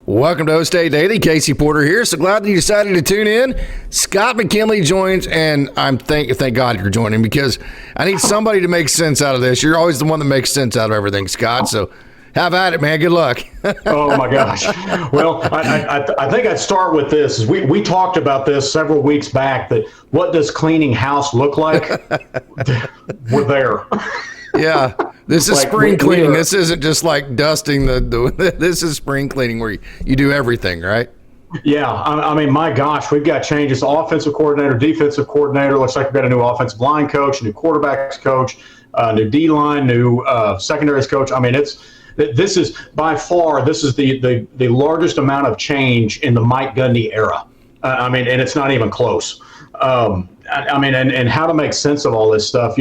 Welcome to OkState Daily. Casey Porter here. So glad that you decided to tune in. Scott McKinley joins, and thank God you're joining because I need somebody to make sense out of this. You're always the one that makes sense out of everything, Scott. So have at it, man. Good luck. Oh, my gosh. Well, I think I'd start with this. We talked about this several weeks back, that what does cleaning house look like? We're there. Yeah. This is spring cleaning. This isn't just like dusting this is spring cleaning where you do everything, right? Yeah. I mean, my gosh, we've got changes. Offensive coordinator, defensive coordinator. Looks like we've got a new offensive line coach, new quarterbacks coach, new D-line, new secondaries coach. I mean, this is by far, this is the largest amount of change in the Mike Gundy era. I mean, and it's not even close. I mean, and how to make sense of all this stuff.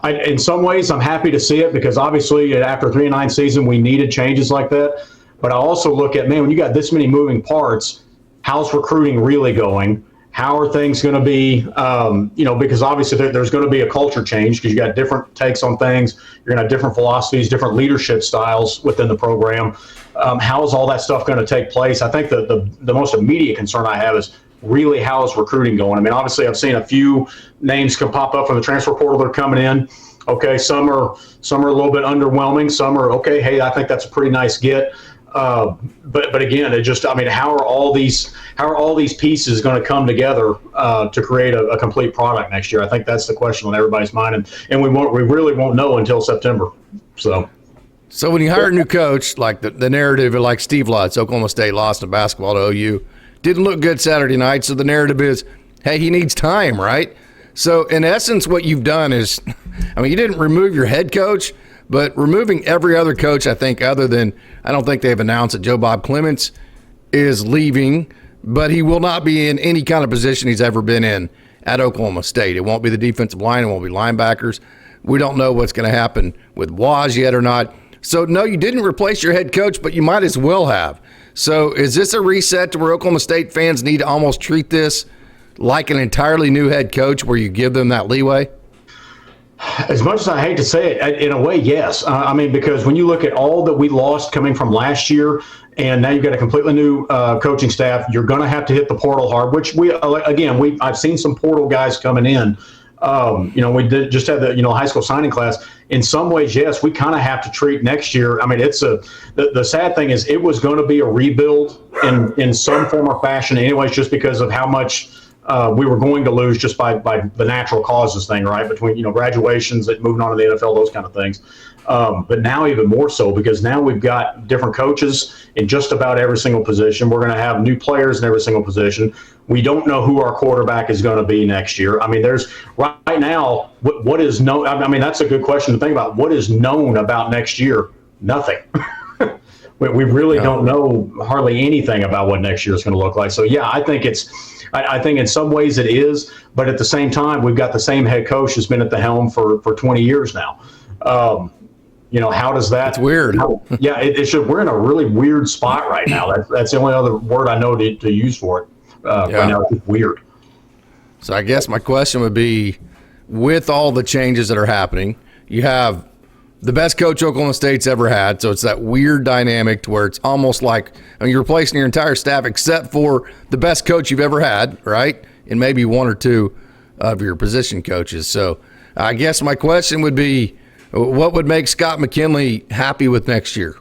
In some ways, I'm happy to see it because obviously after a 3-9 season, we needed changes like that. But I also look at, man, when you got this many moving parts, how's recruiting really going? How are things going to be, because obviously there's going to be a culture change because you got different takes on things. You're going to have different philosophies, different leadership styles within the program. How is all that stuff going to take place? I think the most immediate concern I have is really how is recruiting going? I mean, obviously I've seen a few names can pop up from the transfer portal that are coming in. Okay, some are a little bit underwhelming. Some are okay. Hey, I think that's a pretty nice get. But again, how are all these pieces going to come together to create a complete product next year? I think that's the question on everybody's mind, and we really won't know until September. So when you hire a new coach, like the narrative, like Steve Lutz, Oklahoma State lost in basketball to OU. Didn't look good Saturday night, so the narrative is, hey, he needs time, right? So, in essence, what you've done is, you didn't remove your head coach, but removing every other coach, I think, I don't think they've announced that Joe Bob Clements is leaving, but he will not be in any kind of position he's ever been in at Oklahoma State. It won't be the defensive line. It won't be linebackers. We don't know what's going to happen with Waz yet or not. So, no, you didn't replace your head coach, but you might as well have. So is this a reset to where Oklahoma State fans need to almost treat this like an entirely new head coach where you give them that leeway? As much as I hate to say it, in a way, yes. Because when you look at all that we lost coming from last year, and now you've got a completely new coaching staff, you're going to have to hit the portal hard, which I've seen some portal guys coming in. We just had the high school signing class. In some ways, yes, we kind of have to treat next year. I mean, the sad thing is it was going to be a rebuild in some form or fashion, anyways, just because of how much we were going to lose just by the natural causes thing, right? Between graduations, moving on to the NFL, those kind of things. But now even more so because now we've got different coaches in just about every single position. We're going to have new players in every single position. We don't know who our quarterback is going to be next year. I mean, there's right now, what is known? I mean, that's a good question to think about. What is known about next year? Nothing. We really don't know hardly anything about what next year is going to look like. So, yeah, I think I think in some ways it is, but at the same time, we've got the same head coach who's been at the helm for 20 years now. How does that? It's weird. It should. We're in a really weird spot right now. That's the only other word I know to use for it. Right now, it's weird. So I guess my question would be, with all the changes that are happening, you have the best coach Oklahoma State's ever had. So it's that weird dynamic to where it's almost like you're replacing your entire staff except for the best coach you've ever had, right? And maybe one or two of your position coaches. So I guess my question would be, what would make Scott McKinley happy with next year?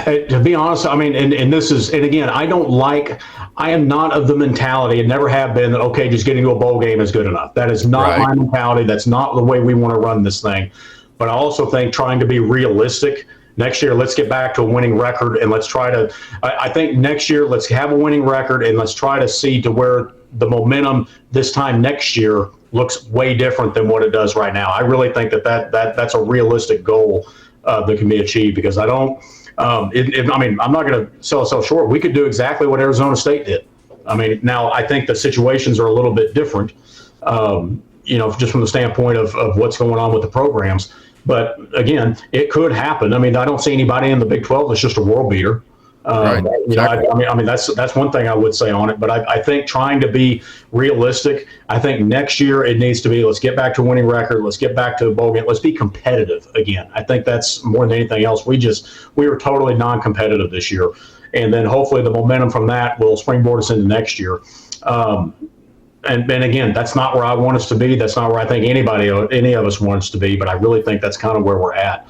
To be honest, again, I am not of the mentality, and never have been, that, okay, just getting to a bowl game is good enough. That is not my mentality. That's not the way we want to run this thing. But I also think trying to be realistic, next year, let's get back to a winning record, and let's try to, I think next year, let's have a winning record, and let's try to see to where the momentum this time next year looks way different than what it does right now. I really think that's a realistic goal that can be achieved, because I don't, I'm not going to sell ourselves short. We could do exactly what Arizona State did. Now I think the situations are a little bit different, just from the standpoint of what's going on with the programs. But again, it could happen. I don't see anybody in the Big 12 that's just a world beater. Right. Exactly. I mean, that's one thing I would say on it. But I think trying to be realistic, I think next year it needs to be, let's get back to a winning record. Let's get back to a bowl game. Let's be competitive again. I think that's more than anything else. We were totally non-competitive this year. And then hopefully the momentum from that will springboard us into next year. And again, that's not where I want us to be. That's not where I think any of us want us to be. But I really think that's kind of where we're at.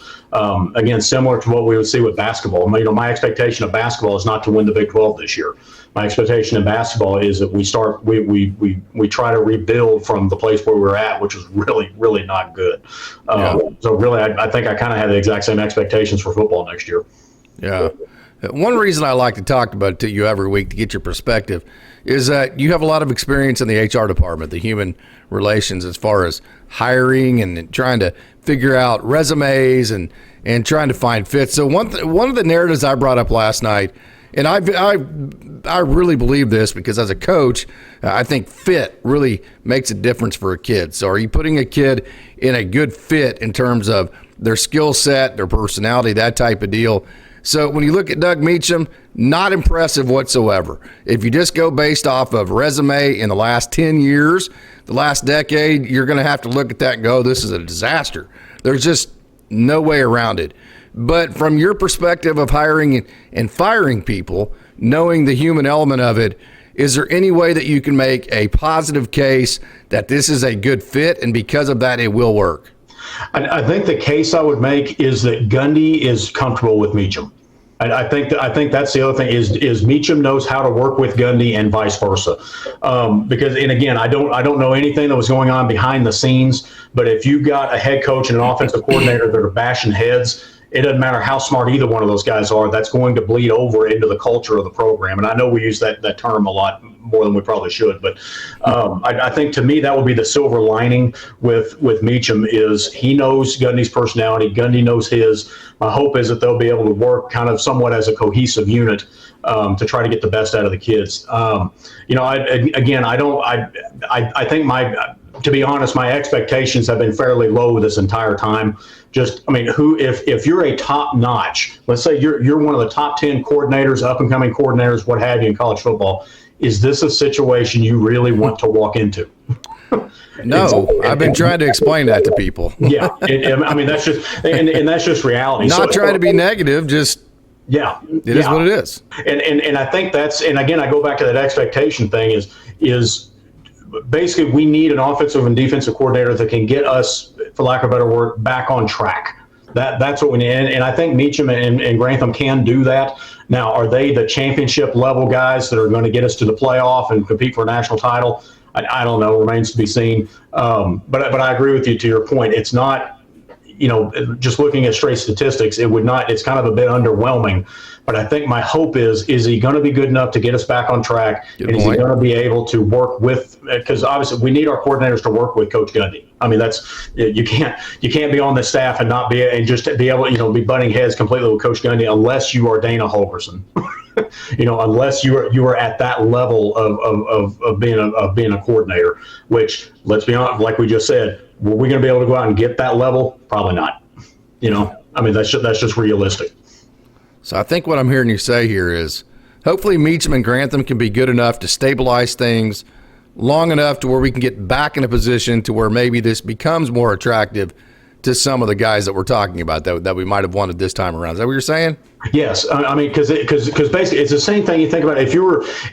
Again, similar to what we would see with basketball. My expectation of basketball is not to win the Big 12 this year. My expectation in basketball is that we try to rebuild from the place where we're at, which is really, really not good. So really, I think I kind of have the exact same expectations for football next year. Yeah. One reason I like to talk about it to you every week to get your perspective is that you have a lot of experience in the HR department, the human relations, as far as hiring and trying to figure out resumes and trying to find fits. So one of the narratives I brought up last night, and I really believe this because as a coach, I think fit really makes a difference for a kid. So are you putting a kid in a good fit in terms of their skill set, their personality, that type of deal? So when you look at Doug Meacham, not impressive whatsoever. If you just go based off of resume in the last 10 years, the last decade, you're going to have to look at that and go, this is a disaster. There's just no way around it. But from your perspective of hiring and firing people, knowing the human element of it, is there any way that you can make a positive case that this is a good fit and because of that it will work? I think the case I would make is that Gundy is comfortable with Meacham. I think that's the other thing is Meacham knows how to work with Gundy and vice versa. Because, and again, I don't know anything that was going on behind the scenes, but if you got a head coach and an offensive coordinator that are bashing heads, it doesn't matter how smart either one of those guys are, that's going to bleed over into the culture of the program. And I know we use that term a lot more than we probably should, but I think to me that would be the silver lining with Meacham is he knows Gundy's personality, Gundy knows his. My hope is that they'll be able to work kind of somewhat as a cohesive unit to try to get the best out of the kids. I think to be honest, my expectations have been fairly low this entire time. If you're a top notch, let's say you're one of the top 10 coordinators, up and coming coordinators, what have you in college football, is this a situation you really want to walk into? No, I've been trying to explain that to people. Yeah, that's just and that's just reality. Not trying to be negative, just it is what it is. And I think and again I go back to that expectation thing is basically we need an offensive and defensive coordinator that can get us, for lack of a better word, back on track. That's what we need. And I think Meacham and Grantham can do that. Now, are they the championship level guys that are going to get us to the playoff and compete for a national title? I don't know. Remains to be seen. But I agree with you to your point. It's not, just looking at straight statistics, it's kind of a bit underwhelming. But I think my hope is he going to be good enough to get us back on track? Good and point. Is he going to be able to work with, because obviously we need our coordinators to work with Coach Gundy. I mean, you can't be on the staff and not be, and just be able to, be butting heads completely with Coach Gundy unless you are Dana Holgorsen. Unless you are at that level of being a coordinator, which, let's be honest, like we just said, were we going to be able to go out and get that level? Probably not. That's just realistic. So I think what I'm hearing you say here is hopefully Meacham and Grantham can be good enough to stabilize things long enough to where we can get back in a position to where maybe this becomes more attractive to some of the guys that we're talking about that we might have wanted this time around. Is that what you're saying? Yes. Because basically it's the same thing. You think about it.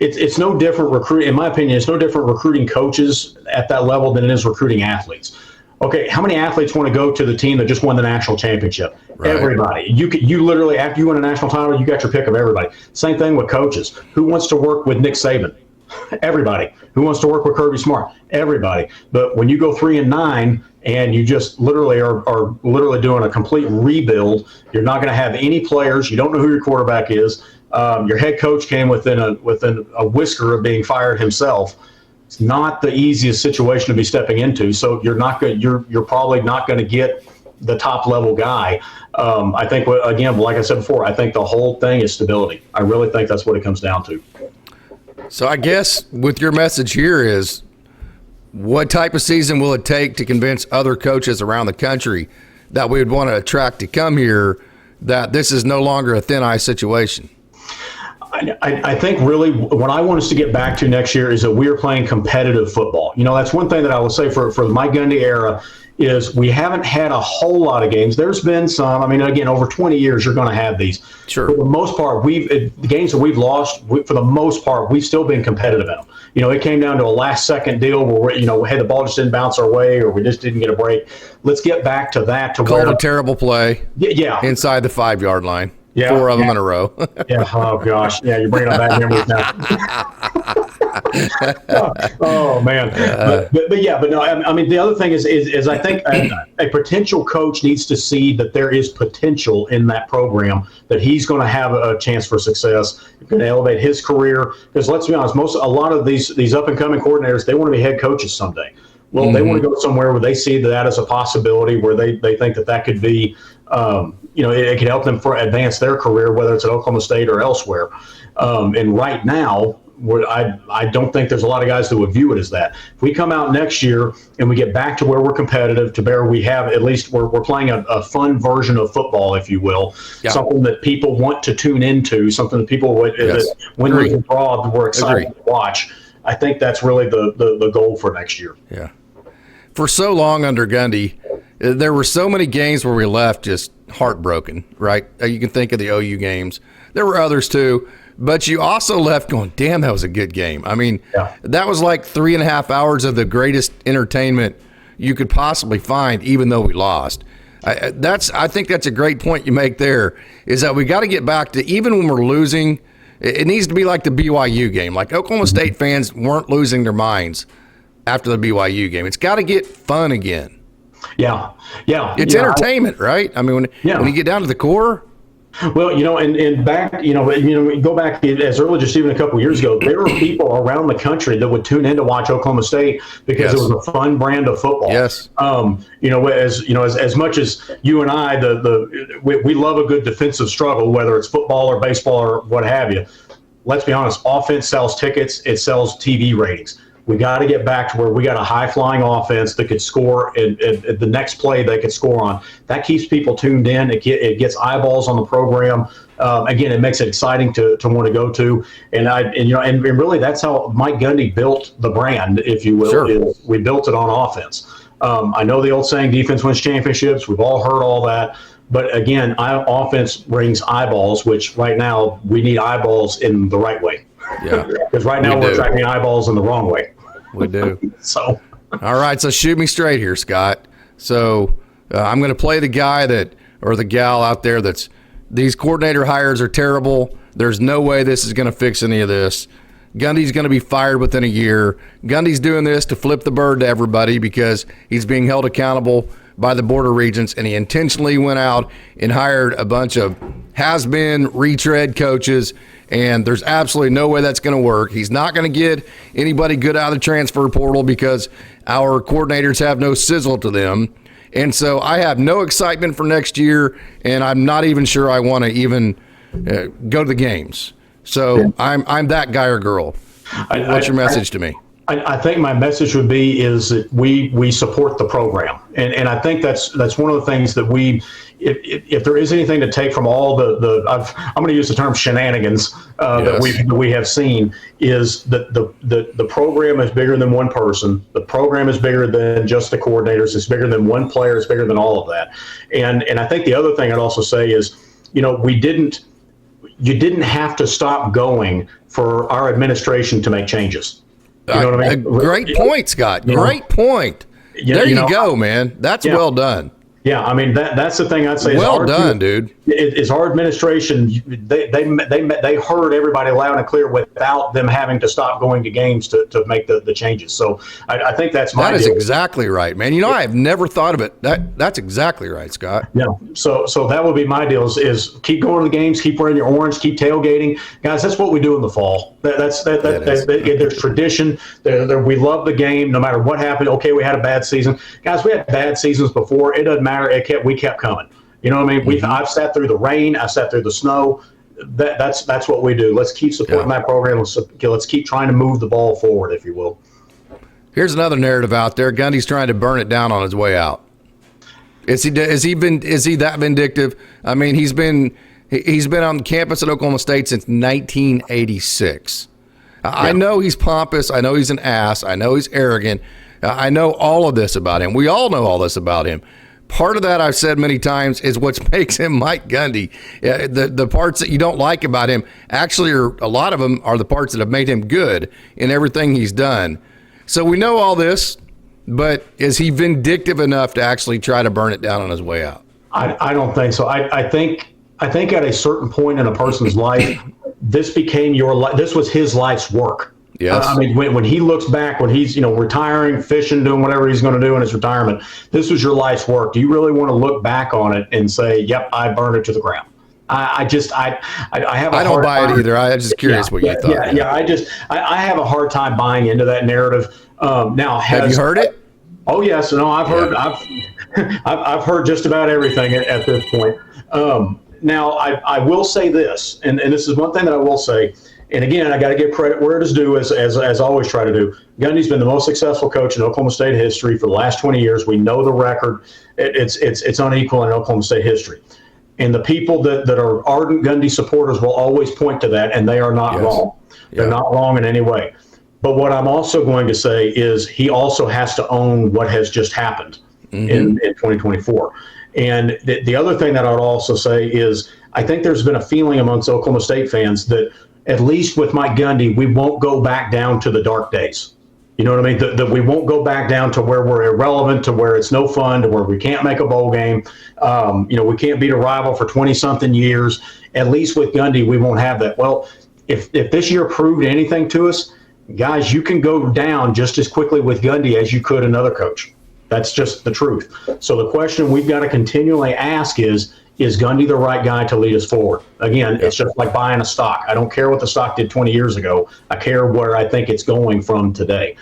It's no different in my opinion, it's no different recruiting coaches at that level than it is recruiting athletes. Okay, how many athletes want to go to the team that just won the national championship? Right. Everybody. You literally, after you win a national title, you got your pick of everybody. Same thing with coaches. Who wants to work with Nick Saban? Everybody. Who wants to work with Kirby Smart? Everybody. But when you go 3-9 and you just literally are literally doing a complete rebuild, you're not going to have any players. You don't know who your quarterback is. Your head coach came within a whisker of being fired himself. It's not the easiest situation to be stepping into. So you're probably not going to get the top level guy. I think, again, like I said before, I think the whole thing is stability. I really think that's what it comes down to. So I guess with your message here is, what type of season will it take to convince other coaches around the country that we would want to attract to come here, that this is no longer a thin ice situation? I think really what I want us to get back to next year is that we are playing competitive football. That's one thing that I will say for the Mike Gundy era is we haven't had a whole lot of games. There's been some. I mean, again, over 20 years, you're going to have these. Sure. For the most part, the games that we've lost, for the most part, we've still been competitive in them. It came down to a last-second deal where we had the ball just didn't bounce our way, or we just didn't get a break. Let's get back to that. Called a terrible play. Yeah. Inside the 5-yard line. Yeah, 4 of them in a row. Yeah. Oh gosh. Yeah, you're bringing up bad memories now. Oh man. But no. I mean, the other thing is I think a potential coach needs to see that there is potential in that program, that he's going to have a chance for success, going to elevate his career. Because let's be honest, a lot of these up and coming coordinators, they want to be head coaches someday. Well, they want to go somewhere where they see that as a possibility, where they think that could be, it could help them advance their career, whether it's at Oklahoma State or elsewhere. And right now, I don't think there's a lot of guys that would view it as that. If we come out next year and we get back to where we're competitive, to where we have at least we're playing a fun version of football, if you will, something that people want to tune into, something that people would, that when we abroad, we're excited to watch. I think that's really the goal for next year. Yeah. For so long under Gundy, there were so many games where we left just heartbroken, right? You can think of the OU games. There were others too, but you also left going, damn, that was a good game. I mean, that was like 3.5 hours of the greatest entertainment you could possibly find, even though we lost. I think that's a great point you make there, is that we got to get back to, even when we're losing, it needs to be like the BYU game. Like Oklahoma State fans weren't losing their minds after the BYU game. It's got to get fun again. Yeah. It's entertainment, right? I mean, when you get down to the core. Well, and back, go back as early just even a couple of years ago, there were people around the country that would tune in to watch Oklahoma State because it was a fun brand of football. Yes. As much as you and I, we love a good defensive struggle, whether it's football or baseball or what have you. Let's be honest, offense sells tickets, it sells TV ratings. We got to get back to where we got a high-flying offense that could score, and the next play they could score on. That keeps people tuned in. It gets eyeballs on the program. Again, it makes it exciting to want to go to. And really, that's how Mike Gundy built the brand, if you will. Sure. We built it on offense. I know the old saying, defense wins championships. We've all heard all that. But again, offense brings eyeballs, which right now we need eyeballs in the right way. Yeah. Because right now we're attracting eyeballs in the wrong way. We do. So. All right, so shoot me straight here, Scott. So I'm going to play the guy or the gal out there these coordinator hires are terrible. There's no way this is going to fix any of this. Gundy's going to be fired within a year. Gundy's doing this to flip the bird to everybody because he's being held accountable by the Board of Regents, and he intentionally went out and hired a bunch of has-been retread coaches, and there's absolutely no way that's going to work. He's not going to get anybody good out of the transfer portal because our coordinators have no sizzle to them. And so I have no excitement for next year, and I'm not even sure I want to even go to the games. So I'm that guy or girl. What's your message to me? I think my message would be is that we support the program, and I think that's one of the things that if there is anything to take from all I'm going to use the term shenanigans that we have seen, is that the program is bigger than one person. The program is bigger than just the coordinators. It's bigger than one player. It's bigger than all of that. And I think the other thing I'd also say is, you didn't have to stop going for our administration to make changes. You know what I mean? Great point, Scott. Great point. There you go, man. That's well done. Yeah, I mean that's the thing I'd say. Well done, dude. Is our administration? They heard everybody loud and clear without them having to stop going to games to make the changes. So I think that's my. That is exactly right, man. I have never thought of it. That's exactly right, Scott. Yeah. So that would be my deal. Is keep going to the games, keep wearing your orange, keep tailgating, guys. That's what we do in the fall. There's tradition. We love the game, no matter what happened. Okay, we had a bad season, guys. We had bad seasons before. It doesn't matter. We kept coming. You know what I mean? I've sat through the rain. I've sat through the snow. That's what we do. Let's keep supporting that program. Let's keep trying to move the ball forward, if you will. Here's another narrative out there. Gundy's trying to burn it down on his way out. Is he that vindictive? I mean, he's been He's been on campus at Oklahoma State since 1986. I know he's pompous. I know he's an ass. I know he's arrogant. I know all of this about him. We all know all this about him. Part of that, I've said many times, is what makes him Mike Gundy. The parts that you don't like about him, actually, a lot of them are the parts that have made him good in everything he's done. So we know all this, but is he vindictive enough to actually try to burn it down on his way out? I don't think so. I think at a certain point in a person's life, this became this was his life's work. Yes. I mean, when he looks back, when he's retiring, fishing, doing whatever he's going to do in his retirement, this was your life's work. Do you really want to look back on it and say, "Yep, I burned it to the ground"? I have. I don't buy it either. I'm just curious what you thought. Yeah. I have a hard time buying into that narrative. Now, have you heard it? Oh yes, no, I've heard. I've heard just about everything at this point. Now, I will say this, and this is one thing that I will say. And again, I got to give credit where it is due, as I always try to do. Gundy's been the most successful coach in Oklahoma State history for the last 20 years. We know the record; it's unequal in Oklahoma State history. And the people that are ardent Gundy supporters will always point to that, and they are not wrong. They're not wrong in any way. But what I'm also going to say is he also has to own what has just happened in 2024. And the other thing that I would also say is I think there's been a feeling amongst Oklahoma State fans that, at least with Mike Gundy, we won't go back down to the dark days. You know what I mean? That we won't go back down to where we're irrelevant, to where it's no fun, to where we can't make a bowl game. We can't beat a rival for 20-something years. At least with Gundy, we won't have that. Well, if this year proved anything to us, guys, you can go down just as quickly with Gundy as you could another coach. That's just the truth. So the question we've got to continually ask is Gundy the right guy to lead us forward? Again, it's just like buying a stock. I don't care what the stock did 20 years ago. I care where I think it's going from today.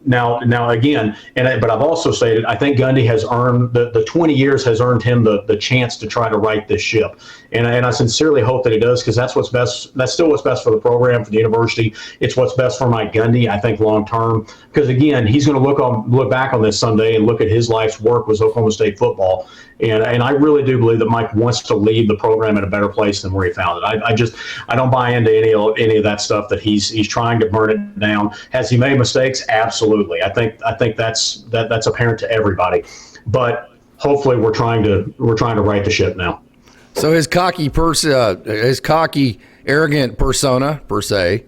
Now again, but I've also stated I think Gundy has earned the 20 years has earned him the chance to try to right this ship, and I sincerely hope that he does, because that's what's best. That's still what's best for the program, for the university. It's what's best for Mike Gundy, I think, long term. Because again, he's going to look back on this someday and look at his life's work was Oklahoma State football, and I really do believe that Mike wants to leave the program in a better place than where he found it. I don't buy into any of that stuff that he's trying to burn it down. Has he made mistakes? Absolutely. I think that's apparent to everybody, but hopefully we're trying to right the ship now. So his cocky, arrogant persona, per se,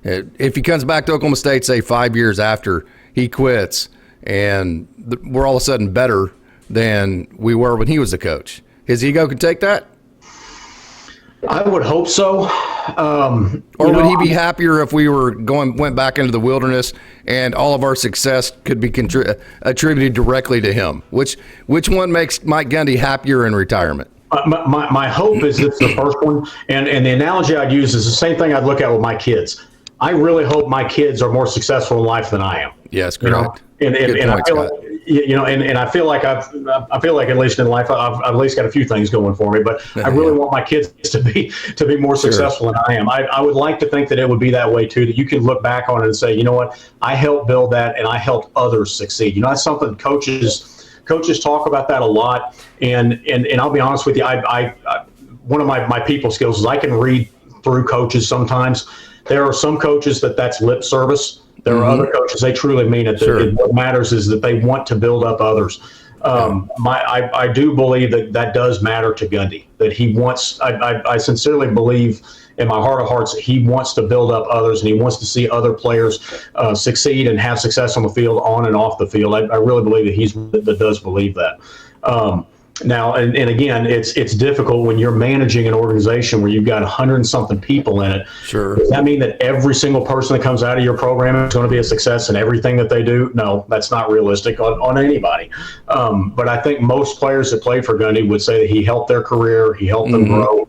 if he comes back to Oklahoma State, say 5 years after he quits, and we're all of a sudden better than we were when he was the coach, his ego could take that? I would hope so. Or would he be happier if we went back into the wilderness and all of our success could be attributed directly to him? Which one makes Mike Gundy happier in retirement? My hope is it's the first one, and the analogy I'd use is the same thing I'd look at with my kids. I really hope my kids are more successful in life than I am. Yes, correct. And I feel like, and I feel like I feel like at least in life I've at least got a few things going for me. But I really want my kids to be more successful than I am. I would like to think that it would be that way too. That you can look back on it and say, you know what, I helped build that, and I helped others succeed. That's something coaches talk about that a lot. And I'll be honest with you, I one of my people skills is I can read through coaches sometimes. There are some coaches that's lip service. There are other coaches, they truly mean it. What matters is that they want to build up others. I do believe that does matter to Gundy, that he wants, I sincerely believe in my heart of hearts that he wants to build up others, and he wants to see other players succeed and have success on the field, on and off the field. I really believe that does believe that. Now, and again, it's difficult when you're managing an organization where you've got 100-something people in it. Sure. Does that mean that every single person that comes out of your program is going to be a success in everything that they do? No, that's not realistic on anybody. But I think most players that played for Gundy would say that he helped their career, he helped them grow.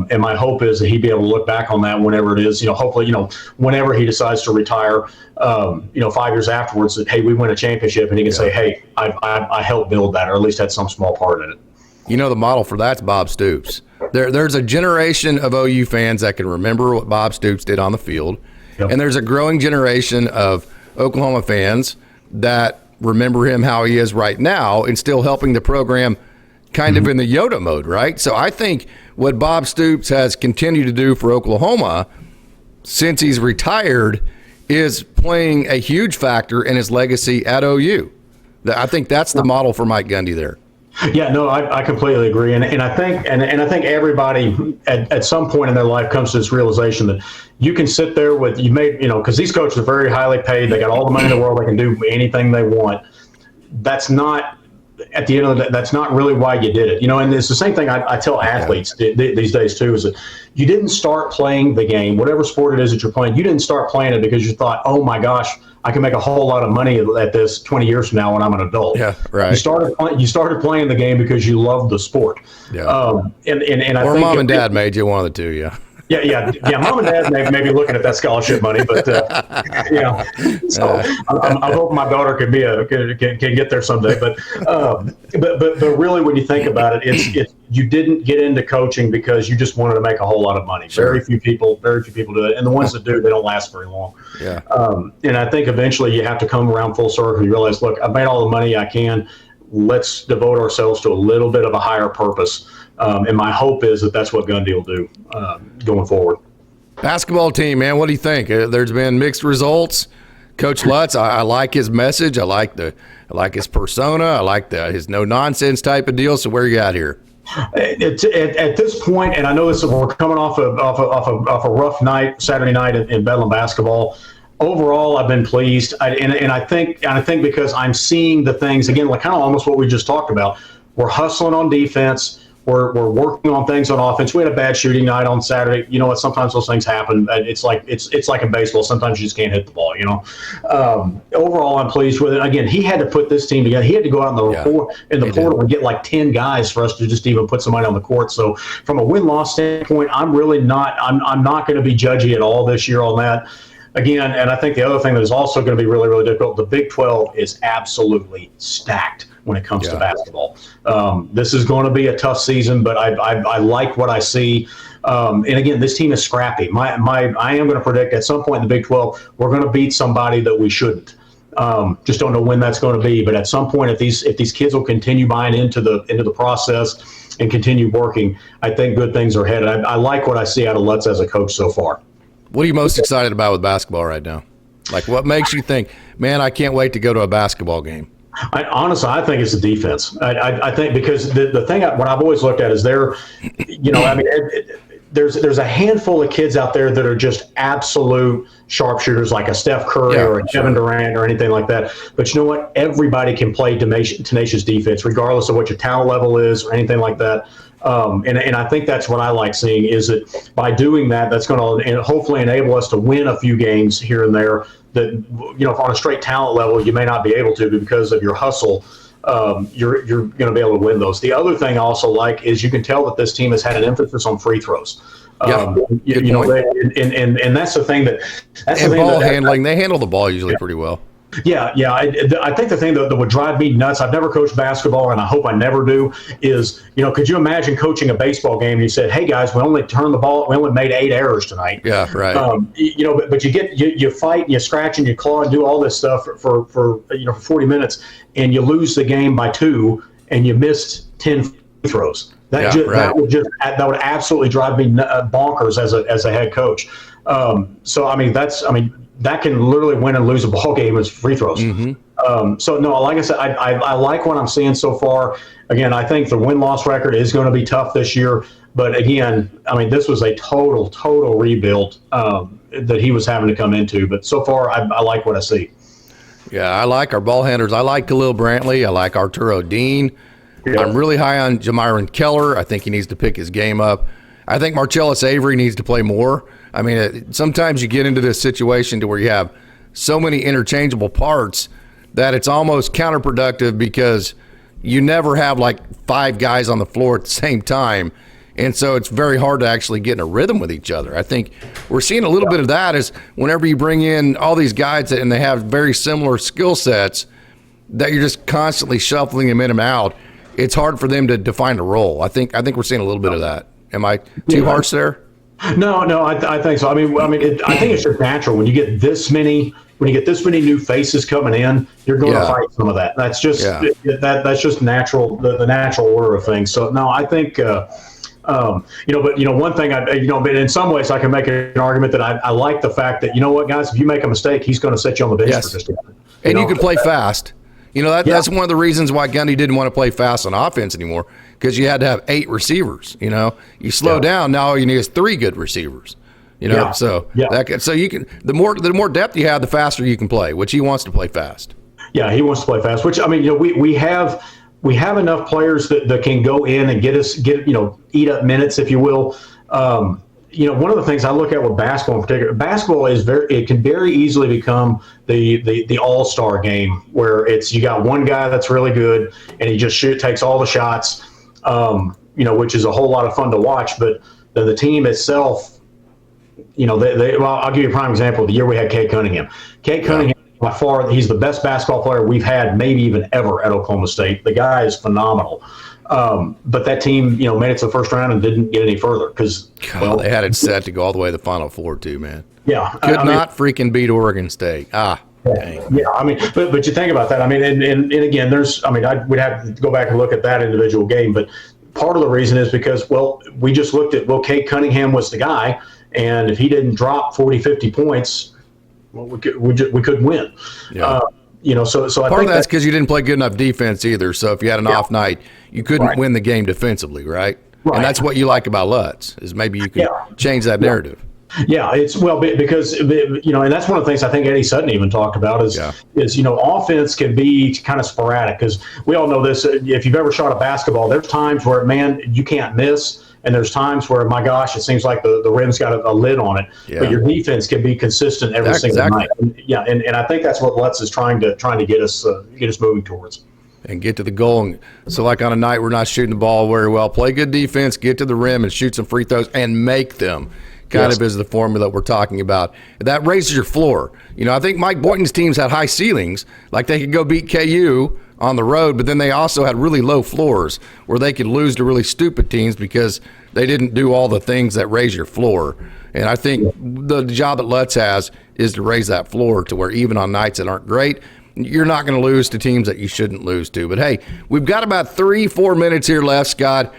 And my hope is that he'd be able to look back on that whenever it is, hopefully, whenever he decides to retire, 5 years afterwards, that, hey, we win a championship, and he can say, hey, I helped build that, or at least had some small part in it. The model for that's Bob Stoops. There's a generation of OU fans that can remember what Bob Stoops did on the field. Yep. And there's a growing generation of Oklahoma fans that remember him how he is right now and still helping the program kind of in the Yoda mode, right? So I think what Bob Stoops has continued to do for Oklahoma since he's retired is playing a huge factor in his legacy at OU. I think that's the model for Mike Gundy there. Yeah, no, I completely agree, and I think I think everybody at some point in their life comes to this realization that you can sit there with because these coaches are very highly paid. They got all the money in the world. They can do anything they want. That's not. At the end of the day, that's not really why you did it, and it's the same thing I tell athletes these days too, is that you didn't start playing the game, whatever sport it is that you're playing, you didn't start playing it because you thought, oh my gosh, I can make a whole lot of money at this 20 years from now when I'm an adult. Yeah, right. You started playing the game because you loved the sport. Yeah. And I or think mom and dad made you one of the two, yeah. Yeah. Mom and dad may be looking at that scholarship money, but So I'm hoping my daughter can get there someday. But really, when you think about it, it's you didn't get into coaching because you just wanted to make a whole lot of money. Sure. Very few people do it, and the ones that do, they don't last very long. Yeah. And I think eventually you have to come around full circle. You realize, look, I've made all the money I can. Let's devote ourselves to a little bit of a higher purpose. And my hope is that that's what Gundy will do going forward. Basketball team, man, what do you think? There's been mixed results. Coach Lutz, I like his message. I like his persona. I like his no nonsense type of deal. So where are you at here? At this point, and I know we're coming off a rough night, Saturday night in Bedlam basketball. Overall, I've been pleased, and I think because I'm seeing the things again, like kind of almost what we just talked about. We're hustling on defense. We're working on things on offense. We had a bad shooting night on Saturday. You know what? Sometimes those things happen. It's like in baseball. Sometimes you just can't hit the ball. Overall, I'm pleased with it. Again, he had to put this team together. He had to go out in the portal and get like 10 guys for us to just even put somebody on the court. So from a win-loss standpoint, I'm really not. I'm not going to be judgy at all this year on that. Again, and I think the other thing that is also going to be really, really difficult, the Big 12 is absolutely stacked when it comes to basketball. This is going to be a tough season, but I like what I see. And again, this team is scrappy. I am going to predict at some point in the Big 12, we're going to beat somebody that we shouldn't. Just don't know when that's going to be. But at some point, if these kids will continue buying into the process and continue working, I think good things are ahead. I like what I see out of Lutz as a coach so far. What are you most excited about with basketball right now? Like, what makes you think, man, I can't wait to go to a basketball game? Honestly, I think it's the defense. I think because the thing what I've always looked at is there's a handful of kids out there that are just absolute sharpshooters, like a Steph Curry or a Kevin Durant or anything like that. But you know what? Everybody can play tenacious defense, regardless of what your talent level is or anything like that. And I think that's what I like seeing, is that by doing that, that's going to hopefully enable us to win a few games here and there that, on a straight talent level, you may not be able to, but because of your hustle, you're going to be able to win those. The other thing I also like is you can tell that this team has had an emphasis on free throws. And that's the thing ball handling. They handle the ball usually pretty well. Yeah. I think the thing that would drive me nuts, I've never coached basketball, and I hope I never do, is, could you imagine coaching a baseball game and you said, hey, guys, we only turned the ball, we only made 8 errors tonight. Yeah, right. But you fight and you scratch and you claw and do all this stuff for 40 minutes, and you lose the game by 2 and you missed 10 free throws. That would absolutely drive me bonkers as a head coach. That can literally win and lose a ball game as free throws. Mm-hmm. Like I said, I like what I'm seeing so far. Again, I think the win-loss record is going to be tough this year. But again, this was a total rebuild that he was having to come into. But so far, I like what I see. Yeah, I like our ball handlers. I like Khalil Brantley. I like Arturo Dean. Yep. I'm really high on Jamiron Keller. I think he needs to pick his game up. I think Marcellus Avery needs to play more. Sometimes you get into this situation to where you have so many interchangeable parts that it's almost counterproductive, because you never have like 5 guys on the floor at the same time. And so it's very hard to actually get in a rhythm with each other. I think we're seeing a little bit of that is whenever you bring in all these guys and they have very similar skill sets, that you're just constantly shuffling them in and out. It's hard for them to define a role. I think we're seeing a little bit of that. Am I too harsh there? No, I think so. I think it's just natural when you get this many new faces coming in, you're going to fight some of that. That's just that's just natural, the natural order of things. So no, I think But one thing but in some ways I can make an argument that I like the fact that, guys, if you make a mistake, he's going to set you on the bench for just a minute. And you can play fast. That's one of the reasons why Gundy didn't want to play fast on offense anymore, because you had to have 8 receivers. You slow down, now all you need is 3 good receivers. So you can the more depth you have, the faster you can play, which he wants to play fast. Yeah, he wants to play fast. Which we have enough players that can go in and eat up minutes, if you will. One of the things I look at with basketball in particular, basketball it can very easily become the all-star game, where you got one guy that's really good and he just takes all the shots, which is a whole lot of fun to watch. But the team itself, I'll give you a prime example. The year we had Cade Cunningham. By far, he's the best basketball player we've had, maybe even ever, at Oklahoma State. The guy is phenomenal. But that team, made it to the first round and didn't get any further because they had it set to go all the way to the Final Four too, man. Yeah, could not freaking beat Oregon State. Dang. Yeah. But you think about that. And again, we'd have to go back and look at that individual game. But part of the reason is because, we just looked at, Cade Cunningham was the guy, and if he didn't drop 40, 50 points, we couldn't win. Yeah. So I part think of that's because you didn't play good enough defense either. So if you had an off night, you couldn't win the game defensively, right? And that's what you like about Lutz, is maybe you can change that narrative. Yeah, it's because and that's one of the things I think Eddie Sutton even talked about is offense can be kind of sporadic, because we all know this. If you've ever shot a basketball, there's times where, man, you can't miss. And there's times where, my gosh, it seems like the rim's got a lid on it. Yeah. But your defense can be consistent every single night. And I think that's what Lutz is trying to get us moving towards. And get to the goal. And so, like on a night we're not shooting the ball very well, play good defense, get to the rim and shoot some free throws and make them. Kind of is the formula we're talking about. That raises your floor. I think Mike Boynton's teams had high ceilings, like they could go beat KU on the road, but then they also had really low floors where they could lose to really stupid teams because they didn't do all the things that raise your floor. And I think the job that Lutz has is to raise that floor to where even on nights that aren't great, you're not going to lose to teams that you shouldn't lose to. But hey, we've got about 3-4 minutes here left, Scott.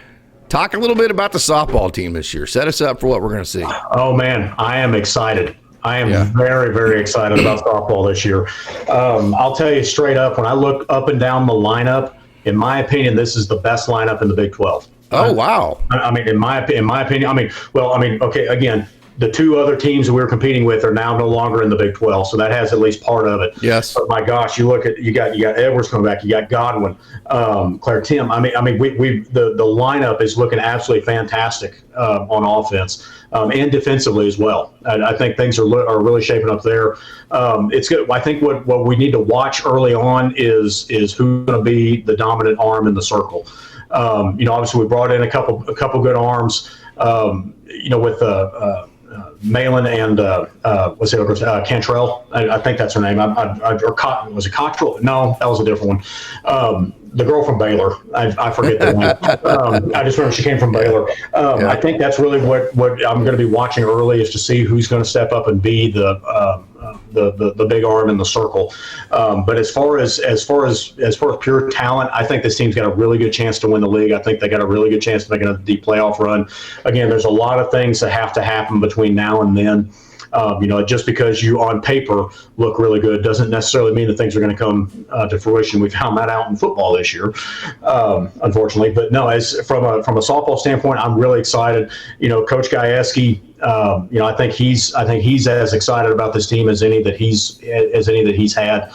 Talk a little bit about the softball team this year. Set us up for what we're going to see. Oh, man, I am excited. I am very, very excited about softball this year. I'll tell you straight up, when I look up and down the lineup, in my opinion, this is the best lineup in the Big 12. Oh, wow. In my opinion, okay, again, the 2 other teams that we were competing with are now no longer in the Big 12, so that has at least part of it. Yes. But my gosh, you got Edwards coming back, you got Godwin, Claire Tim. The lineup is looking absolutely fantastic on offense and defensively as well. I think things are really shaping up there. It's good. I think what we need to watch early on is who's going to be the dominant arm in the circle. Obviously we brought in a couple good arms. With Malin and Cantrell. I think that's her name. Was it Cottrell? No, that was a different one. The girl from Baylor. I forget the name. I just remember she came from Baylor. I think that's really what I'm going to be watching early, is to see who's going to step up and be the big arm in the circle. But as far as pure talent, I think this team's got a really good chance to win the league. I think they got a really good chance to make a deep playoff run. Again, there's a lot of things that have to happen between now and then. Just because you on paper look really good doesn't necessarily mean that things are going to come to fruition. We found that out in football this year, unfortunately. But no, as from a softball standpoint, I'm really excited. Coach Gajewski, I think he's as excited about this team as any that he's had.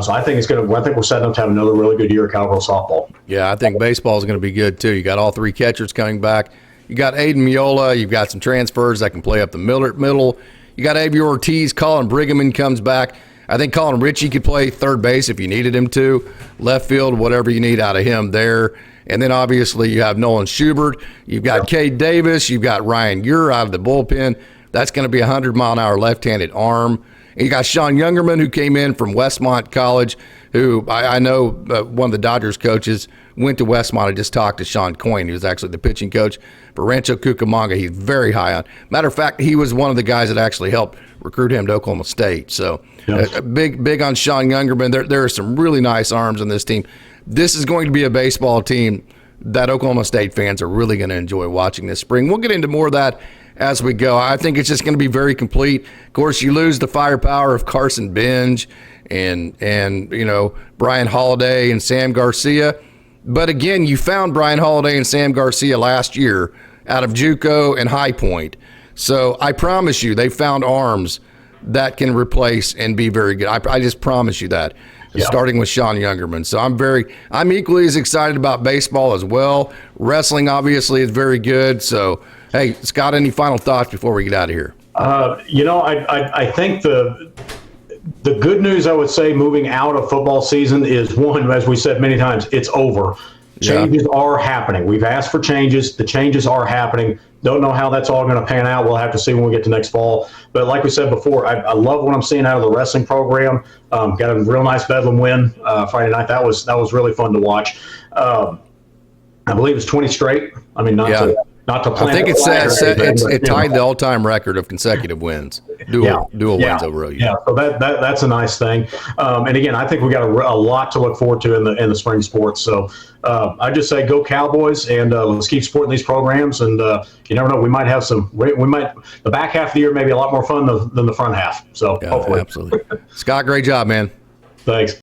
So I think we're setting up to have another really good year of Cowgirl softball. Yeah, I think baseball is going to be good too. You got all 3 catchers coming back. You got Aiden Miola. You've got some transfers that can play up the middle. You got Avior Ortiz. Colin Brigham comes back. I think Colin Ritchie could play third base if you needed him to. Left field, whatever you need out of him there. And then obviously you have Nolan Schubert. You've got Cade Davis. You've got Ryan Ure out of the bullpen. That's going to be a 100-mile-an-hour left-handed arm. And you got Sean Youngerman, who came in from Westmont College, who I know one of the Dodgers coaches went to Westmont. I just talked to Sean Coyne, who was actually the pitching coach for Rancho Cucamonga. He's very high on. Matter of fact, he was one of the guys that actually helped recruit him to Oklahoma State. So big on Sean Youngerman. There are some really nice arms on this team. This is going to be a baseball team that Oklahoma State fans are really going to enjoy watching this spring. We'll get into more of that as we go. I think it's just going to be very complete. Of course, you lose the firepower of Carson Benj and Brian Holiday and Sam Garcia. But again, you found Brian Holiday and Sam Garcia last year out of JUCO and High Point. So I promise you, they found arms that can replace and be very good. I just promise you that. Yeah. Starting with Sean Youngerman. So I'm equally as excited about baseball as well. Wrestling obviously is very good. So, hey, Scott, any final thoughts before we get out of here? I think the good news I would say moving out of football season is, one, as we said many times, it's over. Changes are happening. We've asked for changes. The changes are happening. Don't know how that's all going to pan out. We'll have to see when we get to next fall. But like we said before, I love what I'm seeing out of the wrestling program. Got a real nice Bedlam win Friday night. That was really fun to watch. I believe it's 20 straight. I mean, not to plan. I think it tied the all-time record of consecutive wins, dual wins over OU. Yeah, so that's a nice thing. And again, I think we got a lot to look forward to in the spring sports. So I just say go Cowboys, and let's keep supporting these programs. And you never know, we might have the back half of the year may be a lot more fun than the front half. So hopefully, absolutely. Scott, great job, man. Thanks.